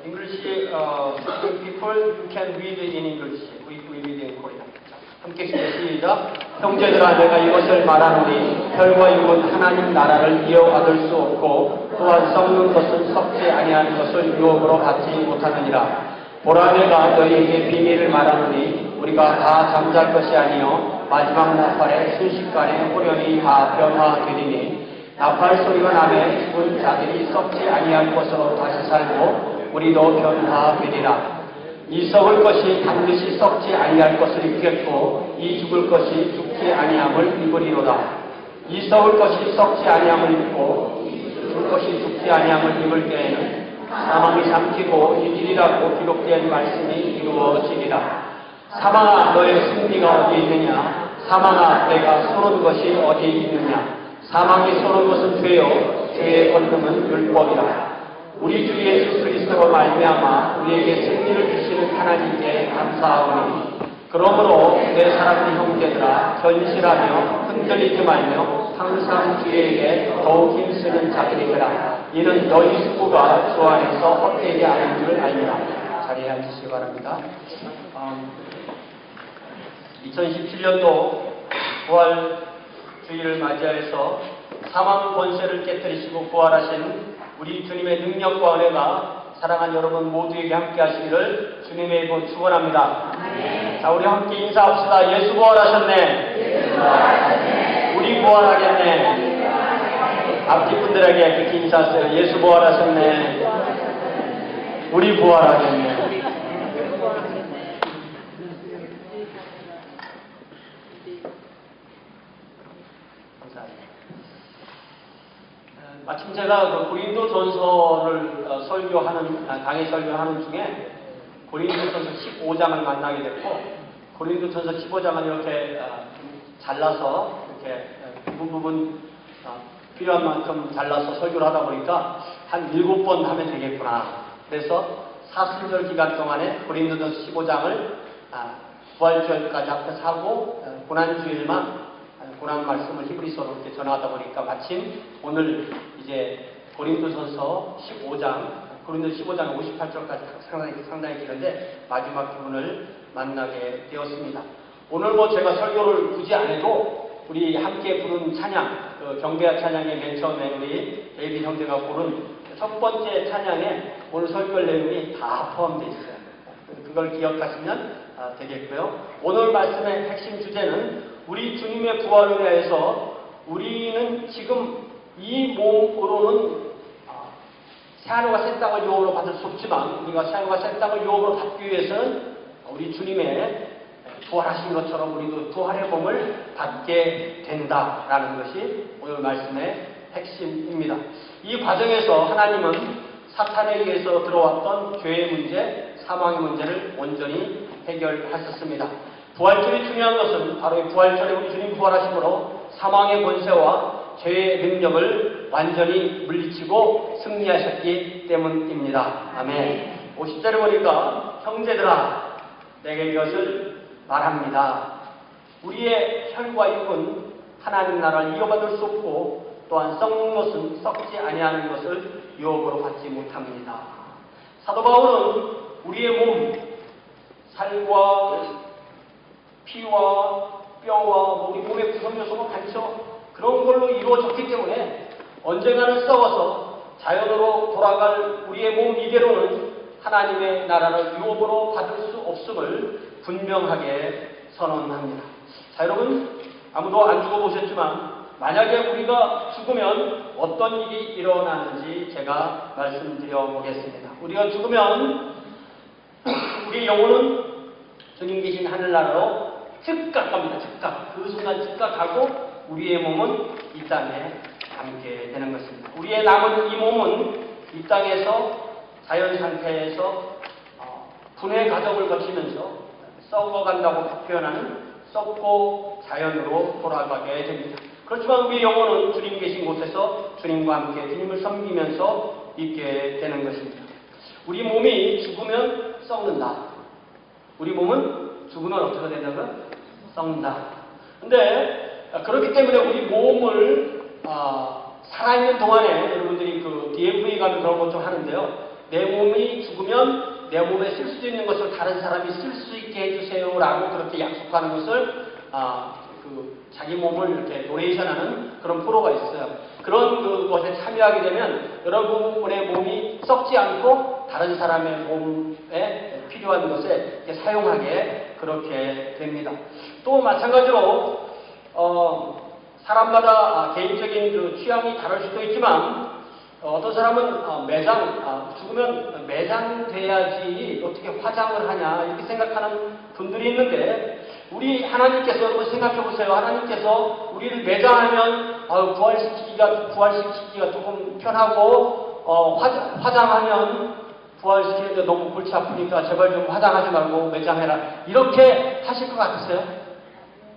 English, people, you can read in English. We read in Korean. 함께 시작. 형제들아, 내가 이것을 말하노니 혈과 육은 하나님 나라를 이어받을 수 없고 또한 썩는 것은 썩지 아니하는 것을 유업으로 받지 못하느니라. 보라, 내가 너희에게 비밀을 말하노니 우리가 다 잠잘 것이 아니요 마지막 나팔에 순식간에 호련히 다 변화되리니 나팔 소리가 나매 죽은 자들이 썩지 아니할 것으로 다시 살고 우리도 변화되리라. 이 썩을 것이 반드시 썩지 아니할 것을 입겠고 이 죽을 것이 죽지 아니함을 입으리로다. 이 썩을 것이 썩지 아니함을 입고 죽을 것이 죽지 아니함을 입을 때에는 사망이 삼키고 이길이라고 기록된 말씀이 이루어지리라. 사망아, 너의 승리가 어디 있느냐? 사망아, 내가 쏘는 것이 어디 있느냐? 사망이 쏘는 것은 죄요 죄의 권능은 율법이라. 우리 주 예수 그리스도로 말미암아 우리에게 승리를 주시는 하나님께 감사하오니 그러므로 내 사랑하는 형제들아, 견실하며 흔들리지 말며 항상 주에게 더욱 힘쓰는 자들이 되라. 이는 너희 수고가 주 안에서 헛되지 않은 줄 알미라. 자리에 앉으시기 바랍니다. 2017년도 부활주의를 맞이하여서 사망 권세를 깨뜨리시고 부활하신 우리 주님의 능력과 은혜가 사랑하는 여러분 모두에게 함께 하시기를 주님의 이름으로 축원합니다. 자, 우리 함께 인사합시다. 예수 부활하셨네. 예수 부활하셨네. 우리 부활하겠네. 앞뒤 분들에게 그렇게 인사하세요. 예수 부활하셨네. 우리 부활하겠네. 마침 제가 그 고린도 전서를 강의 설교하는 중에 고린도 전서 15장을 만나게 됐고, 고린도 전서 15장은 이렇게 잘라서 이렇게 부분 필요한 만큼 잘라서 설교를 하다 보니까 한 7번 하면 되겠구나. 그래서 사순절 기간 동안에 고린도 전서 15장을 부활주일까지 앞에서 하고 고난주일만 고난 말씀을 히브리서로 이렇게 전하다 보니까 마침 오늘 이제 고린도전서 15장, 고린도 15장 58절까지 상당히 길은데 마지막 부분을 만나게 되었습니다. 오늘 뭐 제가 설교를 굳이 안 해도 우리 함께 부른 찬양, 그 경배와 찬양의 맨 처음에 우리 데이비 형제가 부른 첫 번째 찬양에 오늘 설교 내용이 다 포함되어 있어요. 그걸 기억하시면 되겠고요. 오늘 말씀의 핵심 주제는 우리 주님의 부활을 위해서 우리는 지금 이 몸으로는 새하늘과 새 땅을 유업으로 받을 수 없지만 우리가 새하늘과 새 땅을 유업으로 받기 위해서는 우리 주님의 부활하신 것처럼 우리도 부활의 몸을 받게 된다라는 것이 오늘 말씀의 핵심입니다. 이 과정에서 하나님은 사탄에 의해서 들어왔던 죄의 문제, 사망의 문제를 온전히 해결하셨습니다. 부활절이 중요한 것은 바로 이 부활절에 우리 주님 부활하심으로 사망의 권세와 죄의 능력을 완전히 물리치고 승리하셨기 때문입니다. 아멘. 50절에 보니까 형제들아, 내가 이것을 말합니다. 우리의 혈과 육은 하나님 나라를 이어받을 수 없고 또한 썩는 것은 썩지 아니하는 것을 유업으로 받지 못합니다. 사도 바울은 우리의 몸, 살과 피와 뼈와 우리 몸의 구성요소가 많죠. 그런 걸로 이루어졌기 때문에 언젠가는 썩어서 자연으로 돌아갈 우리의 몸 이대로는 하나님의 나라를 유업으로 받을 수 없음을 분명하게 선언합니다. 자, 여러분, 아무도 안 죽어보셨지만 만약에 우리가 죽으면 어떤 일이 일어나는지 제가 말씀드려 보겠습니다. 우리가 죽으면 우리 영혼은 주님 계신 하늘나라로 즉각 갑니다. 즉각. 그 순간 즉각 가고 우리의 몸은 이 땅에 남게 되는 것입니다. 우리의 남은 이 몸은 이 땅에서 자연 상태에서 분해 과정을 거치면서 썩어간다고 표현하는 썩고 자연으로 돌아가게 됩니다. 그렇지만 우리 영혼은 주님 계신 곳에서 주님과 함께 주님을 섬기면서 있게 되는 것입니다. 우리 몸이 죽으면 썩는다. 우리 몸은 죽으면 어떻게 된다고요? 썩는다. 근데 그렇기 때문에 우리 몸을 살아있는 동안에 여러분들이 그 DMV 가면 그런 것 좀 하는데요. 내 몸이 죽으면 내 몸에 쓸 수 있는 것을 다른 사람이 쓸 수 있게 해주세요라고 그렇게 약속하는 것을 자기 몸을 이렇게 도네이션하는 그런 프로가 있어요. 그런 그것에 참여하게 되면 여러분의 몸이 썩지 않고 다른 사람의 몸에 필요한 것에 사용하게 그렇게 됩니다. 또 마찬가지로 사람마다 개인적인 그 취향이 다를 수도 있지만 어떤 사람은 죽으면 매장돼야지 어떻게 화장을 하냐 이렇게 생각하는 분들이 있는데 우리 하나님께서 여러분 생각해 보세요. 하나님께서 우리를 매장하면 부활시키기가 조금 편하고 화장하면 부활시키는데 너무 골치 아프니까 제발 좀 화장하지 말고 매장해라 이렇게 하실 것 같으세요?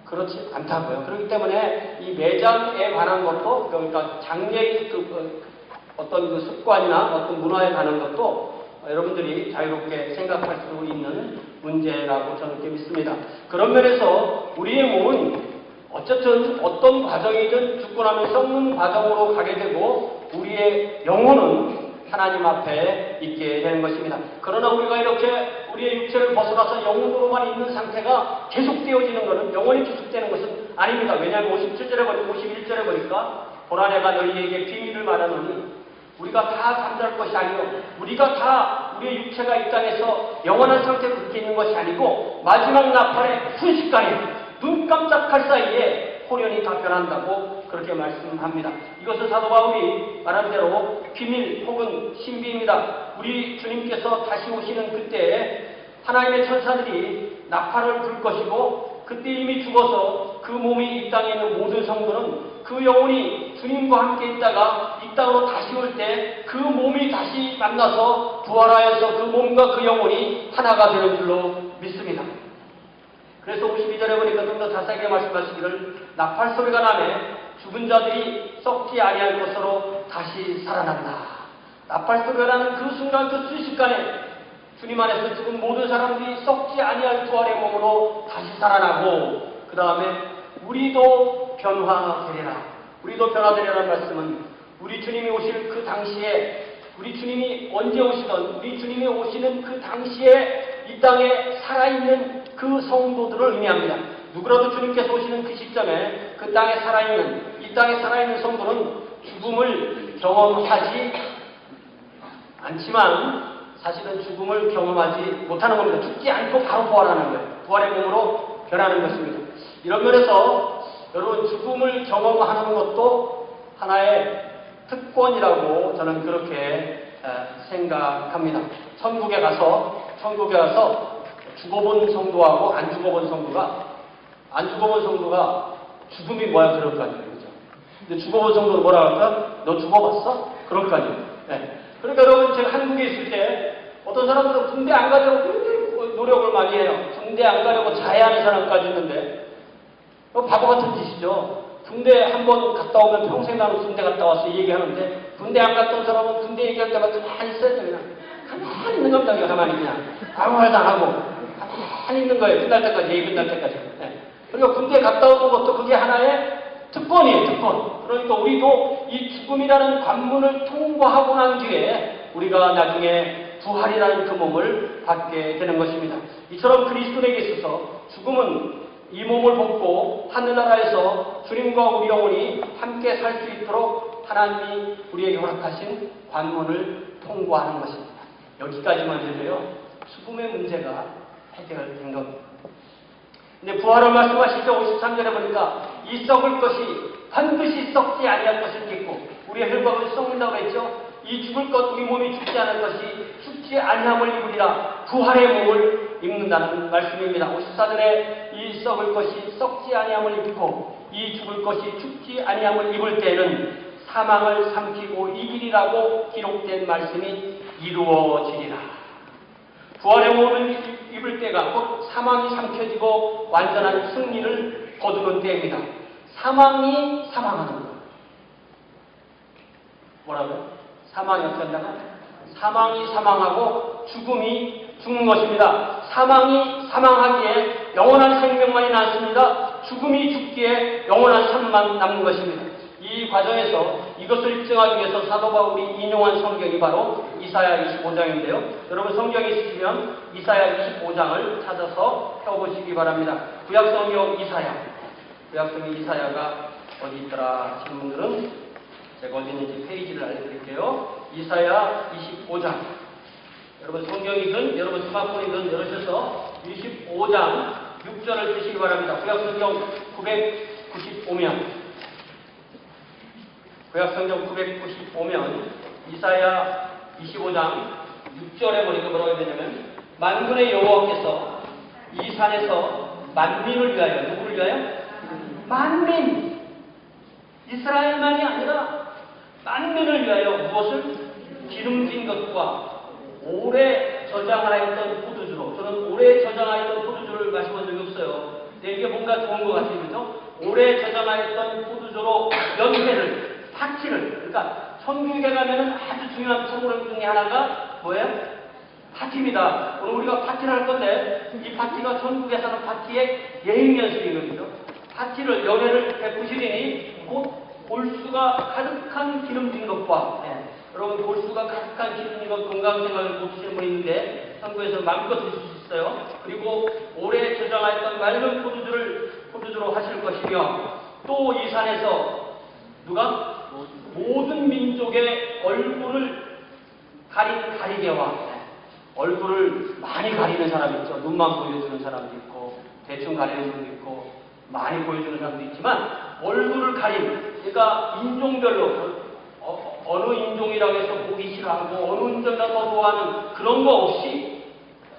그렇지 않다고요. 그렇기 때문에 이 매장에 관한 것도 그러니까 장례의 어떤 그 습관이나 어떤 문화에 관한 것도 여러분들이 자유롭게 생각할 수 있는 문제라고 저는 그렇게 믿습니다. 그런 면에서 우리의 몸은 어쨌든 어떤 과정이든 죽고 나면 썩는 과정으로 가게 되고 우리의 영혼은 하나님 앞에 있게 되는 것입니다. 그러나 우리가 이렇게 우리의 육체를 벗어나서 영혼으로만 있는 상태가 계속되어지는 것은 영원히 계속되는 것은 아닙니다. 왜냐하면 51절에 보니까 보라 내가 너희에게 비밀을 말하노니 우리가 다 잠잘 것이 아니요 우리가 다 우리의 육체가 이 땅에서 영원한 상태로 그렇게 있는 것이 아니고 마지막 나팔의 순식간에 눈 깜짝할 사이에 호련이 다 변한다고 그렇게 말씀합니다. 이것은 사도 바울이 말한 대로 비밀 혹은 신비입니다. 우리 주님께서 다시 오시는 그때에 하나님의 천사들이 나팔을 불 것이고 그때 이미 죽어서 그 몸이 이 땅에 있는 모든 성도는 그 영혼이 주님과 함께 있다가 이 땅으로 다시 올 때 그 몸이 다시 만나서 부활하여서 그 몸과 그 영혼이 하나가 되는 줄로 믿습니다. 그래서 52절에 보니까 좀 더 자세하게 말씀하시기를 나팔 소리가 나매 죽은 자들이 썩지 아니할 것으로 다시 살아난다. 나팔 소리가 나는 그 순간 그 순식간에 주님 안에서 죽은 모든 사람들이 썩지 아니할 부활의 몸으로 다시 살아나고 그 다음에 우리도 변화되리라. 우리도 변화되리라는 말씀은 우리 주님이 오실 그 당시에 우리 주님이 언제 오시던 우리 주님이 오시는 그 당시에 이 땅에 살아있는 그 성도들을 의미합니다. 누구라도 주님께서 오시는 그 시점에 그 땅에 살아있는 이 땅에 살아있는 성도는 죽음을 경험하지 않지만 사실은 죽음을 경험하지 못하는 겁니다. 죽지 않고 바로 부활하는 거예요. 부활의 몸으로 변하는 것입니다. 이런 면에서 여러분 죽음을 경험하는 것도 하나의 특권이라고 저는 그렇게 생각합니다. 천국에 가서 죽어본 성도하고 안 죽어본 성도가 죽음이 뭐야 그럴 거 아니에요. 그죠? 근데 죽어본 성도는 뭐라 할까? 너 죽어봤어? 그럴 거 아니에요. 네. 그러니까 여러분 제가 한국에 있을 때 어떤 사람들은 군대 안 가려고 굉장히 노력을 많이 해요. 군대 안 가려고 자해하는 사람까지 있는데 바보 같은 짓이죠. 군대 한 번 갔다 오면 평생 나는 군대 갔다 왔어 이 얘기하는데 군대 안 갔다 온 사람은 군대 얘기할 때마다 가만히 있어요. 그냥 가만히 있는 겁니다. 가만히 그냥 아무 말도 안 하고 가만히 있는 거예요. 끝날 때까지 얘기 끝날 때까지. 네. 그러니까 군대 갔다 오는 것도 그게 하나의 특권이에요. 특권. 그러니까 우리도 이 죽음이라는 관문을 통과하고 난 뒤에 우리가 나중에 부활이라는 그 몸을 받게 되는 것입니다. 이처럼 그리스도에게 있어서 죽음은 이 몸을 벗고 하늘나라에서 주님과 우리 영혼이 함께 살 수 있도록 하나님이 우리에게 허락하신 관문을 통과하는 것입니다. 여기까지만 해도요 죽음의 문제가 해결된 겁니다. 근데 부활을 말씀하실 때 53절에 보니까 이 썩을 것이 반드시 썩지 아니할 것을 믿고 우리의 혈관은 썩는다고 했죠. 이 죽을 것 우리 몸이 죽지 않을 것이 죽지 아니함을 입으리라. 부활의 몸을 입는다는 말씀입니다. 54절에 이 썩을 것이 썩지 아니함을 입고 이 죽을 것이 죽지 아니함을 입을 때는 사망을 삼키고 이기리라고 기록된 말씀이 이루어지리라. 부활의 몸을 입을 때가 곧 사망이 삼켜지고 완전한 승리를 거두는 때입니다. 사망이 사망하는 것. 뭐라고요? 사망이 어떻게 한다고? 사망이 사망하고 죽음이 죽는 것입니다. 사망이 사망하기에 영원한 생명만이 남습니다. 죽음이 죽기에 영원한 삶만 남는 것입니다. 이 이 과정에서 이것을 입증하기 위해서 사도 바울이 인용한 성경이 바로 이사야 25장인데요. 여러분 성경에 있으시면 이사야 25장을 찾아서 펴보시기 바랍니다. 구약성경 이사야가 어디 있더라 하시는 분들은 제가 어디 있는지 페이지를 알려드릴게요. 이사야 25장. 여러분 성경이든 여러분 스마트폰이든 열으셔서 25장 6절을 주시기 바랍니다. 구약성경 995면 이사야 25장 6절에 보니까 뭐라고 해야 되냐면 만군의 여호와께서 이 산에서 만민을 위하여 누구를 위하여? 만민! 이스라엘만이 아니라 만민을 위하여 무엇을? 기름진 것과 오래 저장하였던 포도주로, 저는 오래 저장하였던 포도주를 마셔본 적이 없어요. 근데 이게 뭔가 좋은 것 같아요. 그죠? 오래 저장하였던 포도주로 연회를, 파티를, 그러니까 천주교에 가면은 아주 중요한 프로그램 중에 하나가 뭐예요? 파티입니다. 오늘 우리가 파티를 할 건데 이 파티가 천국에서 하는 파티의 예행연습이거든요. 파티를, 연회를 베푸시리니 곧 골수가 가득한 기름진 것과 여러분 골수가 가득한 기름진 것 건강생활을 못 드시는 분이 있는데 한국에서 마음껏 드실 수 있어요. 그리고 오래 저장하였던 맑은 포도주로 하실 것이며 또 이 산에서 누가? 모든 민족의 얼굴을 가린 가리개와 얼굴을 많이 가리는 사람이 있죠. 눈만 보여주는 사람도 있고 대충 가리는 사람도 있고 많이 보여주는 사람도 있지만 얼굴을 가린, 그러니까 인종별로 어느 인종이라고 해서 보기 싫어하고 어느 인종이라고 더 좋아하는 그런 거 없이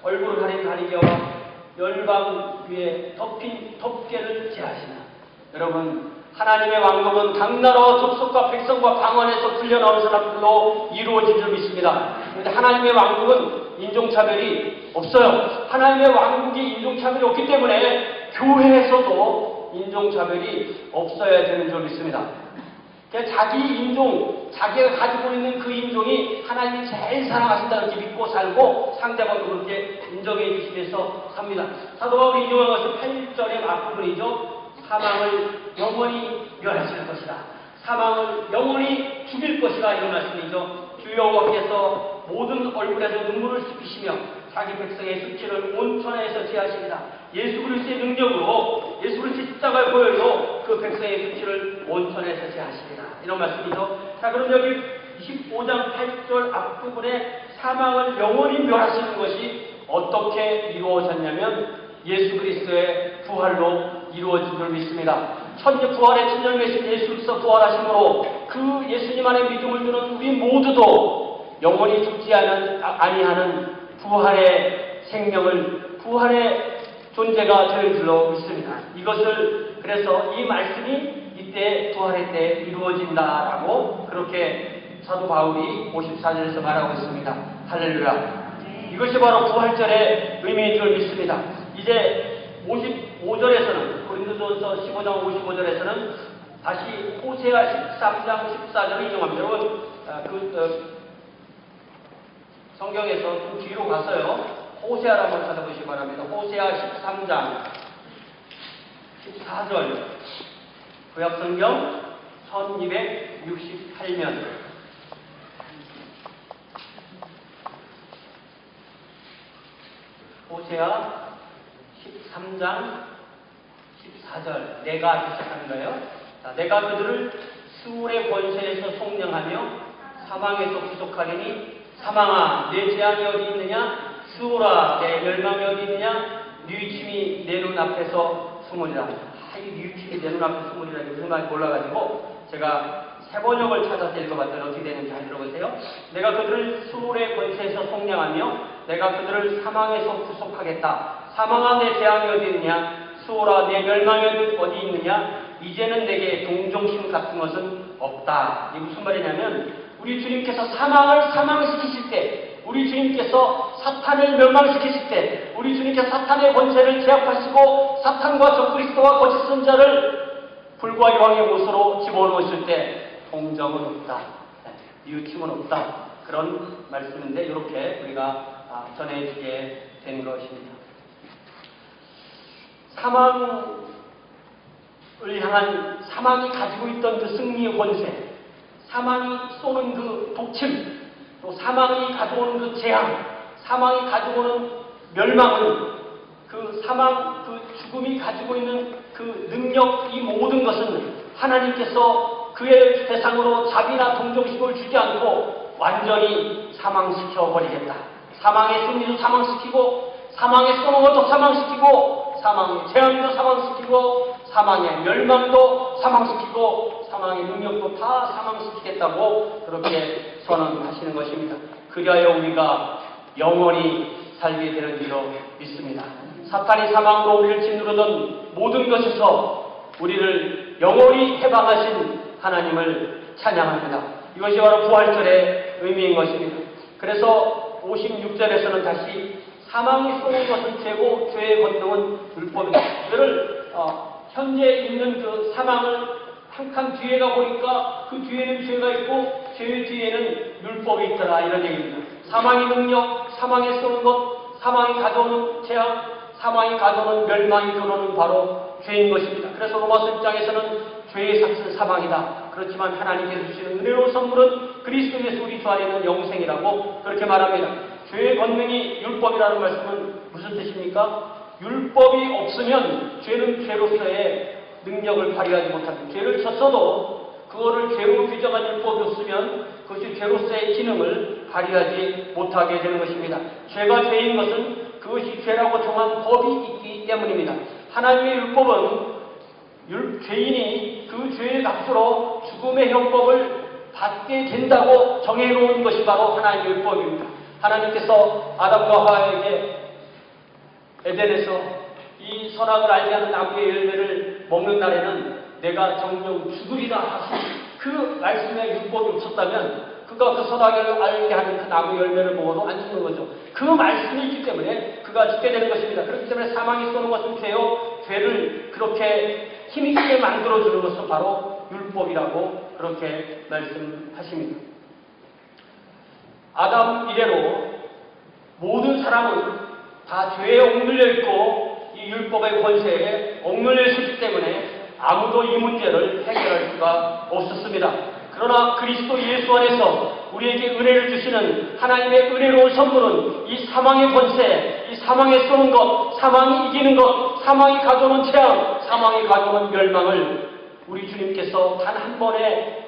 얼굴을 가린 가리개와 열방 위에 덮인 덮개를 제하시나. 여러분 하나님의 왕국은 각 나라와 족속과 백성과 방언에서 풀려나오는 사람들로 이루어진 줄 믿습니다. 그런데 하나님의 왕국은 인종차별이 없어요. 하나님의 왕국이 인종차별이 없기 때문에 교회에서도 인종차별이 없어야 되는 줄 믿습니다. 자기 인종, 자기가 가지고 있는 그 인종이 하나님이 제일 사랑하신다 이렇게 믿고 살고 상대방도 그렇게 인정해 주시면서 삽니다. 사도 바울이 인용한 것은 8절의 앞부분이죠. 사망을 영원히 멸하실 것이다. 사망을 영원히 죽일 것이다. 이런 말씀이죠. 주 여호와께서 모든 얼굴에서 눈물을 씻기시며 자기 백성의 수치를 온천에서 제하십니다. 예수 그리스도의 능력으로 예수 그리스도의 십자가를 보여줘 그 백성의 수치를 온천에서 제하십니다. 이런 말씀이죠. 자, 그럼 여기 25장 8절 앞부분에 사망을 영원히 멸하시는 것이 어떻게 이루어졌냐면 예수 그리스도의 부활로 이루어진 줄 믿습니다. 천재 부활의 천년매신 예수 그리스도 부활하심으로 그 예수님 안에 믿음을 두는 우리 모두도 영원히 죽지 아니하는 부활의 생명을, 부활의 존재가 될 줄로 믿습니다. 이것을 그래서 이 말씀이 이때 부활의 때 이루어진다라고 그렇게 사도 바울이 54절에서 말하고 있습니다. 할렐루야. 이것이 바로 부활절의 의미인 줄 믿습니다. 이제 55절에서는 고린도전서 15장 55절에서는 다시 호세아 13장 14절을 인용합니다. 여러분 성경에서 좀 뒤로 가서요. 호세아를 한번 찾아보시기 바랍니다. 호세아 13장 14절 구약성경 1268면 호세아 13장 14절 내가 시작하는 거예요. 자, 내가 그들을 스울의 권세에서 속량하며 사망에서 구속하리니 사망아 내 재앙이 어디 있느냐? 스울아 내 멸망이 어디 있느냐? 뉘우침이 내 눈앞에서 숨으리라. 이 뉘우침이 내 눈앞에 숨으리라. 무슨 말인지 몰라가지고 제가 새 번역을 찾아서 읽어봤더니 어떻게 되는지 잘 들어보세요. 내가 그들을 스울의 권세에서 속량하며 내가 그들을 사망에서 구속하겠다. 사망아 내 재앙이 어디 있느냐? 스울아 내 멸망이 어디 있느냐? 이제는 내게 동정심 같은 것은 없다. 이게 무슨 말이냐면 우리 주님께서 사망을 사망시키실 때, 우리 주님께서 사탄을 멸망시키실 때, 우리 주님께서 사탄의 권세를 제압하시고 사탄과 적그리스도와 거짓 선자를 불과 여왕의 못으로 집어넣으실 때 동정은 없다. 뉘우침은 없다. 그런 말씀인데 이렇게 우리가 전해지게 된 것입니다. 사망을 향한 사망이 가지고 있던 그 승리의 권세, 사망이 쏘는 그 독침, 또 사망이 가져오는 그 재앙, 사망이 가져오는 멸망을, 그 사망, 그 죽음이 가지고 있는 그 능력, 이 모든 것은 하나님께서 그의 대상으로 자비나 동정심을 주지 않고 완전히 사망시켜 버리겠다. 사망의 승리도 사망시키고, 사망의 쏘는 것도 사망시키고, 사망의 재앙도 사망시키고, 사망의 멸망도 사망시키고, 사망의 능력도 다 사망시키겠다고 그렇게 선언하시는 것입니다. 그리하여 우리가 영원히 살게 되는 줄로 믿습니다. 사탄이 사망으로 우리를 짓누르던 모든 것에서 우리를 영원히 해방하신 하나님을 찬양합니다. 이것이 바로 부활절의 의미인 것입니다. 그래서 56절에서는 다시 사망이 쏘는 것은 죄고 죄의 권능은 율법이다. 이거를 현재 있는 그 사망을 한 칸 뒤에 가보니까 그 뒤에는 죄가 있고 죄의 뒤에는 율법이 있더라, 이런 얘기입니다. 사망의 능력, 사망에 쏘는 것, 사망이 가져오는 재앙, 사망이 가져오는 멸망이 그러는 바로 죄인 것입니다. 그래서 로마서 1장에서는 죄의 삭은 사망이다. 그렇지만 하나님께서 주시는 은혜로운 선물은 그리스도 예수 우리 주 안에 있는 영생이라고 그렇게 말합니다. 죄의 권능이 율법이라는 말씀은 무슨 뜻입니까? 율법이 없으면 죄는 죄로서의 능력을 발휘하지 못합니다. 죄를 졌어도 그거를 죄로 규정한 율법이 없으면 그것이 죄로서의 기능을 발휘하지 못하게 되는 것입니다. 죄가 죄인 것은 그것이 죄라고 정한 법이 있기 때문입니다. 하나님의 율법은 죄인이 그 죄의 값으로 죽음의 형법을 받게 된다고 정해놓은 것이 바로 하나님의 율법입니다. 하나님께서 아담과 하와에게 에덴에서 이 선악을 알게 하는 나무의 열매를 먹는 날에는 내가 정령 죽으리라 하신 그 말씀에 율법이 없었다면 그가 그 선악을 알게 하는 그 나무 열매를 먹어도 안 죽는 거죠. 그 말씀이 있기 때문에 그가 죽게 되는 것입니다. 그렇기 때문에 사망이 쏘는 것은 죄요, 죄를 그렇게 힘있게 만들어주는 것은 바로 율법이라고 그렇게 말씀하십니다. 아담 이래로 모든 사람은 다 죄에 옥눌려 있고 이 율법의 권세에 옥눌려 있기 때문에 아무도 이 문제를 해결할 수가 없었습니다. 그러나 그리스도 예수 안에서 우리에게 은혜를 주시는 하나님의 은혜로운 선물은 이 사망의 권세, 이 사망에 쏘는 것, 사망이 이기는 것, 사망이 가져오는 재앙, 사망이 가져오는 멸망을 우리 주님께서 단 한 번에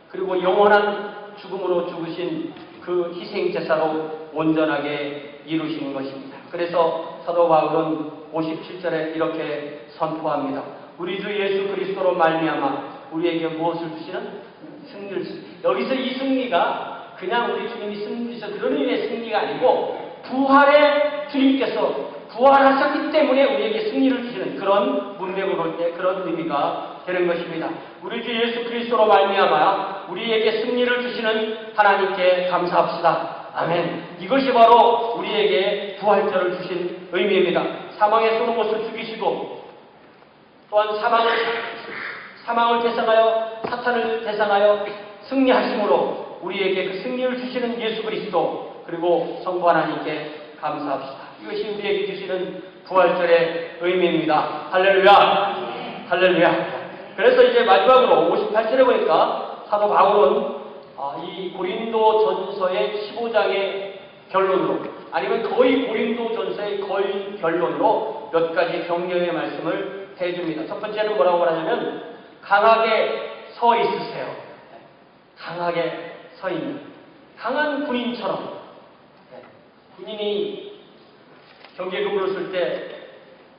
그리고 영원한 죽음으로 죽으신 그 희생제사로 온전하게 이루시는 것입니다. 그래서 사도 바울은 57절에 이렇게 선포합니다. 우리 주 예수 그리스도로 말미암아 우리에게 무엇을 주시는? 승리를 주십니다. 여기서 이 승리가 그냥 우리 주님이 승리 주셔서 그런 의미의 승리가 아니고 부활의 주님께서 부활하셨기 때문에 우리에게 승리를 주시는 그런 문맥으로 볼 때 그런 의미가 되는 것입니다. 우리 주 예수 그리스도로 말미암아 우리에게 승리를 주시는 하나님께 감사합시다. 아멘. 이것이 바로 우리에게 부활절을 주신 의미입니다. 사망에 쏘는 것을 죽이시고 또한 사망을 대상하여 사탄을 대상하여 승리하심으로 우리에게 그 승리를 주시는 예수 그리스도 그리고 성부 하나님께 감사합시다. 이것이 우리에게 주시는 부활절의 의미입니다. 할렐루야. 할렐루야. 그래서 이제 마지막으로 58절에 보니까 사도 바울은 이 고린도전서의 15장의 결론으로 아니면 거의 고린도전서의 거의 결론으로 몇 가지 격려의 말씀을 해줍니다. 첫 번째는 뭐라고 말하냐면 강하게 서 있으세요. 강하게 서 있는 강한 군인처럼 군인이 경계근무를 쓸 때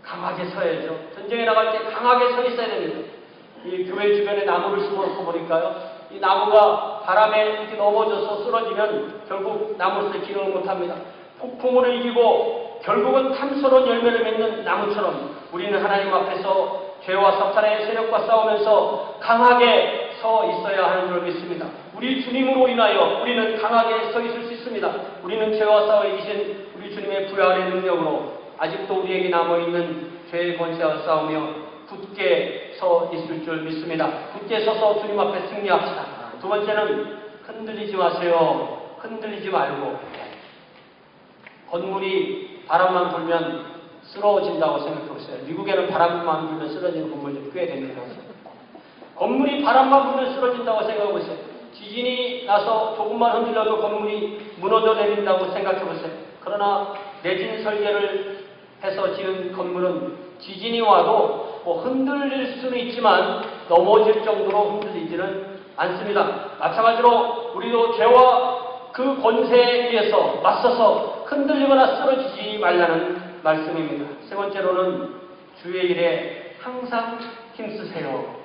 강하게 서야죠. 전쟁에 나갈 때 강하게 서 있어야 됩니다. 이 교회 주변에 나무를 심어놓고 보니까요. 이 나무가 바람에 이렇게 넘어져서 쓰러지면 결국 나무로서 기능을 못합니다. 폭풍을 이기고 결국은 탐스러운 열매를 맺는 나무처럼 우리는 하나님 앞에서 죄와 사탄의 세력과 싸우면서 강하게 서 있어야 하는 줄 믿습니다. 우리 주님으로 인하여 우리는 강하게 서 있을 수 있습니다. 우리는 죄와 싸워 이기신 우리 주님의 부활의 능력으로 아직도 우리에게 남아있는 죄의 권세와 싸우며 굳게 서 있을 줄 믿습니다. 굳게 서서 주님 앞에 승리합시다. 두 번째는 흔들리지 마세요. 흔들리지 말고 건물이 바람만 불면 쓰러진다고 생각해 보세요. 미국에는 바람만 불면 쓰러지는 건물들이 꽤 됩니다. 건물이 바람만 불면 쓰러진다고 생각해 보세요. 지진이 나서 조금만 흔들려도 건물이 무너져 내린다고 생각해 보세요. 그러나 내진 설계를 해서 지은 건물은 지진이 와도 흔들릴 수는 있지만 넘어질 정도로 흔들리지는 않습니다. 마찬가지로 우리도 죄와 그 권세에 의해서 맞서서 흔들리거나 쓰러지지 말라는 말씀입니다. 세 번째로는 주의 일에 항상 힘쓰세요.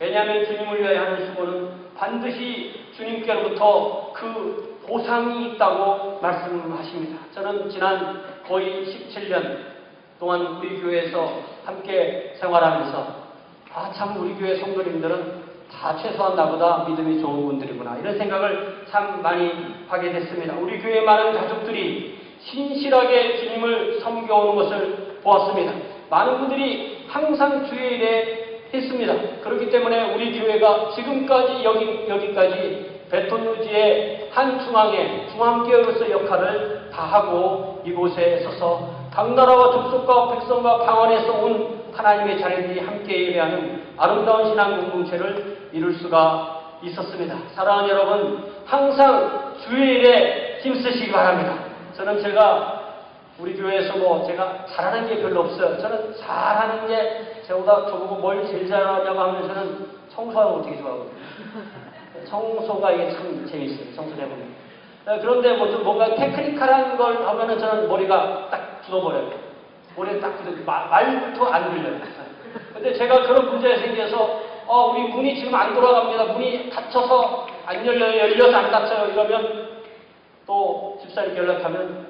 왜냐하면 주님을 위하여 하는 수고는 반드시 주님께로부터 그 보상이 있다고 말씀하십니다. 저는 지난 거의 17년 동안 우리 교회에서 함께 생활하면서 참 우리 교회 성도님들은 다 최소한 나보다 믿음이 좋은 분들이구나 이런 생각을 참 많이 하게 됐습니다. 우리 교회 많은 가족들이 신실하게 주님을 섬겨오는 것을 보았습니다. 많은 분들이 항상 주의 일에 했습니다. 그렇기 때문에 우리 교회가 지금까지 여기까지 베톤루지의 한 중앙교회로서 역할을 다하고 이곳에 서서 각 나라와 족속과 백성과 방언에서 온 하나님의 자녀들이 함께 예배하는 아름다운 신앙 공동체를 이룰 수가 있었습니다. 사랑하는 여러분, 항상 주의 일에 힘쓰시기 바랍니다. 저는 제가 우리 교회에서 제가 잘하는 게 별로 없어요. 저는 잘하는 게 저보고 뭘 제일 잘하냐고 하면 저는 청소하는 거 되게 좋아하거든요. 청소가 이게 참 재밌어요. 청소해보면. 그런데 뭔가 테크니컬한 걸 하면은 저는 머리가 딱 굳어버려요. 머리에 딱 굳어. 말부터 안 들려요. 근데 제가 그런 문제가 생겨서 우리 문이 지금 안 돌아갑니다. 문이 닫혀서 안 열려요. 열려서 안 닫혀요. 이러면 또 집사님께 연락하면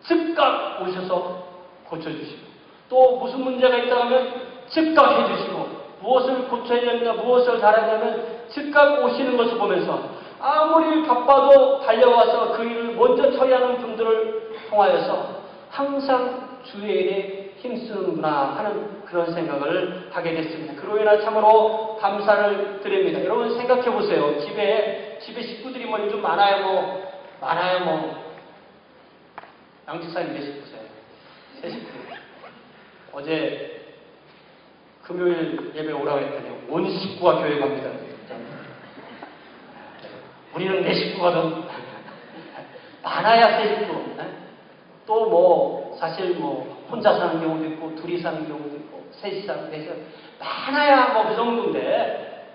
즉각 오셔서 고쳐주시고 또 무슨 문제가 있다 하면 즉각 해주시고 무엇을 고쳐야 되느냐 무엇을 잘해야 되면 즉각 오시는 것을 보면서 아무리 바빠도 달려와서 그 일을 먼저 처리하는 분들을 통하여서 항상 주의 일에 힘쓰는구나 하는 그런 생각을 하게 됐습니다. 그로 인해 참으로 감사를 드립니다. 여러분 생각해 보세요. 집에 식구들이 요즘 많아요. 양집사님 몇 식구세요? 3식구. 어제 금요일 예배 오라고 했더니 온 식구가 교회 갑니다. 우리는 4식구거든. 많아야 3식구. 또 사실 혼자 사는 경우도 있고 둘이 사는 경우도 있고 셋이 사는 넷이 많아야 그 정도인데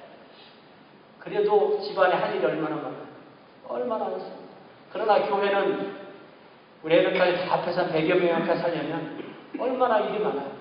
그래도 집안에 할 일이 얼마나 많습니다. 그러나 교회는 우리 애들까지 다 합해서 100여 명 앞에 살려면 얼마나 일이 많아요.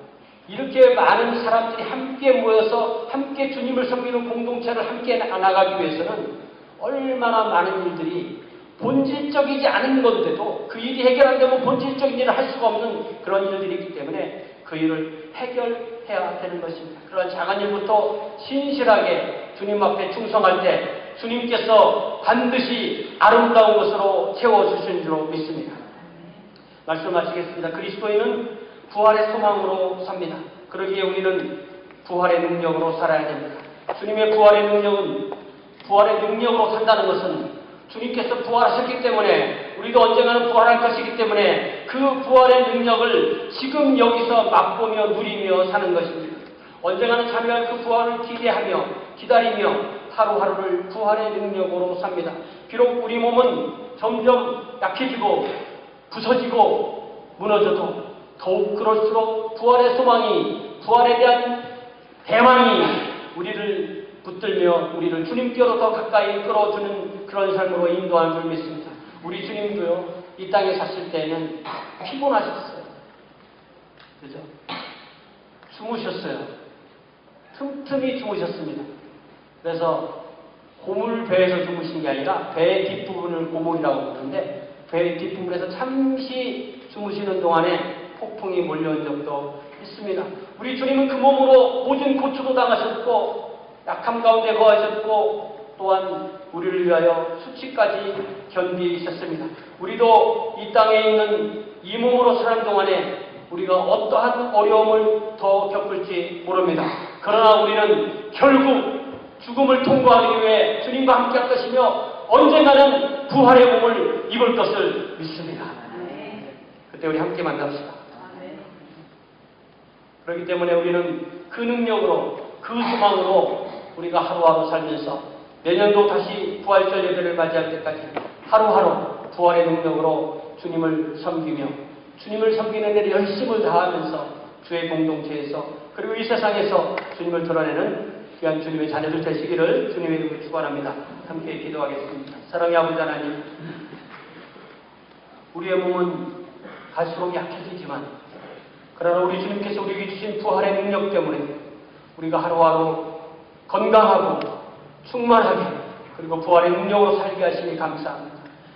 이렇게 많은 사람들이 함께 모여서 함께 주님을 섬기는 공동체를 함께 나가기 위해서는 얼마나 많은 일들이 본질적이지 않은 건데도 그 일이 해결 안 되면 본질적인 일을 할 수가 없는 그런 일들이 있기 때문에 그 일을 해결해야 되는 것입니다. 그런 작은 일부터 신실하게 주님 앞에 충성할 때 주님께서 반드시 아름다운 것으로 채워주신 줄로 믿습니다. 말씀 마치겠습니다. 그리스도인은 부활의 소망으로 삽니다. 그러기에 우리는 부활의 능력으로 살아야 됩니다. 주님의 부활의 능력으로 산다는 것은 주님께서 부활하셨기 때문에 우리도 언젠가는 부활할 것이기 때문에 그 부활의 능력을 지금 여기서 맛보며 누리며 사는 것입니다. 언젠가는 참여할 그 부활을 기대하며 기다리며 하루하루를 부활의 능력으로 삽니다. 비록 우리 몸은 점점 약해지고 부서지고 무너져도 더욱 그럴수록 부활의 소망이 부활에 대한 대망이 우리를 붙들며 우리를 주님께로 더 가까이 끌어주는 그런 삶으로 인도하는 줄 믿습니다. 우리 주님도요 이 땅에 사실 때는 피곤하셨어요. 그죠? 주무셨어요. 틈틈이 주무셨습니다. 그래서 고물배에서 주무신 게 아니라 배 뒷부분을 고물이라고 부르는데 배 뒷부분에서 잠시 주무시는 동안에 폭풍이 몰려온 적도 있습니다. 우리 주님은 그 몸으로 모든 고초도 당하셨고 약함 가운데 거하셨고 또한 우리를 위하여 수치까지 견디셨습니다. 우리도 이 땅에 있는 이 몸으로 사는 동안에 우리가 어떠한 어려움을 더 겪을지 모릅니다. 그러나 우리는 결국 죽음을 통과하기 위해 주님과 함께 할 것이며 언젠가는 부활의 몸을 입을 것을 믿습니다. 그때 우리 함께 만납시다. 그렇기 때문에 우리는 그 능력으로, 그 소망으로 우리가 하루하루 살면서 내년도 다시 부활절 예배를 맞이할 때까지 하루하루 부활의 능력으로 주님을 섬기며 주님을 섬기는 데 열심을 다하면서 주의 공동체에서 그리고 이 세상에서 주님을 드러내는 귀한 주님의 자녀들 되시기를 주님의 이름으로 축원합니다. 함께 기도하겠습니다. 사랑의 아버지 하나님, 우리의 몸은 갈수록 약해지지만 그러나 우리 주님께서 우리에게 주신 부활의 능력 때문에 우리가 하루하루 건강하고 충만하게 그리고 부활의 능력으로 살게 하시니 감사합니다.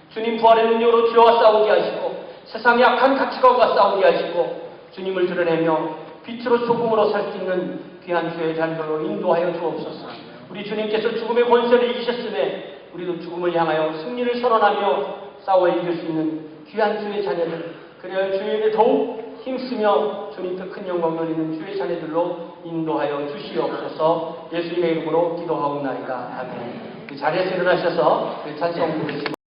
주님 부활의 능력으로 죄와 싸우게 하시고 세상의 악한 가치관과 싸우게 하시고 주님을 드러내며 빛으로 소금으로 살 수 있는 귀한 주의 자녀로 인도하여 주옵소서. 우리 주님께서 죽음의 권세를 이기셨음에 우리도 죽음을 향하여 승리를 선언하며 싸워 이길 수 있는 귀한 주의 자녀들, 그래야 주님께 더욱 힘쓰며 주님께 큰 영광 돌리는 주의 자녀들로 인도하여 주시옵소서. 예수님의 이름으로 기도하옵나이다. 아멘. 그 자리에서 일어나셔서 찬송 부르시고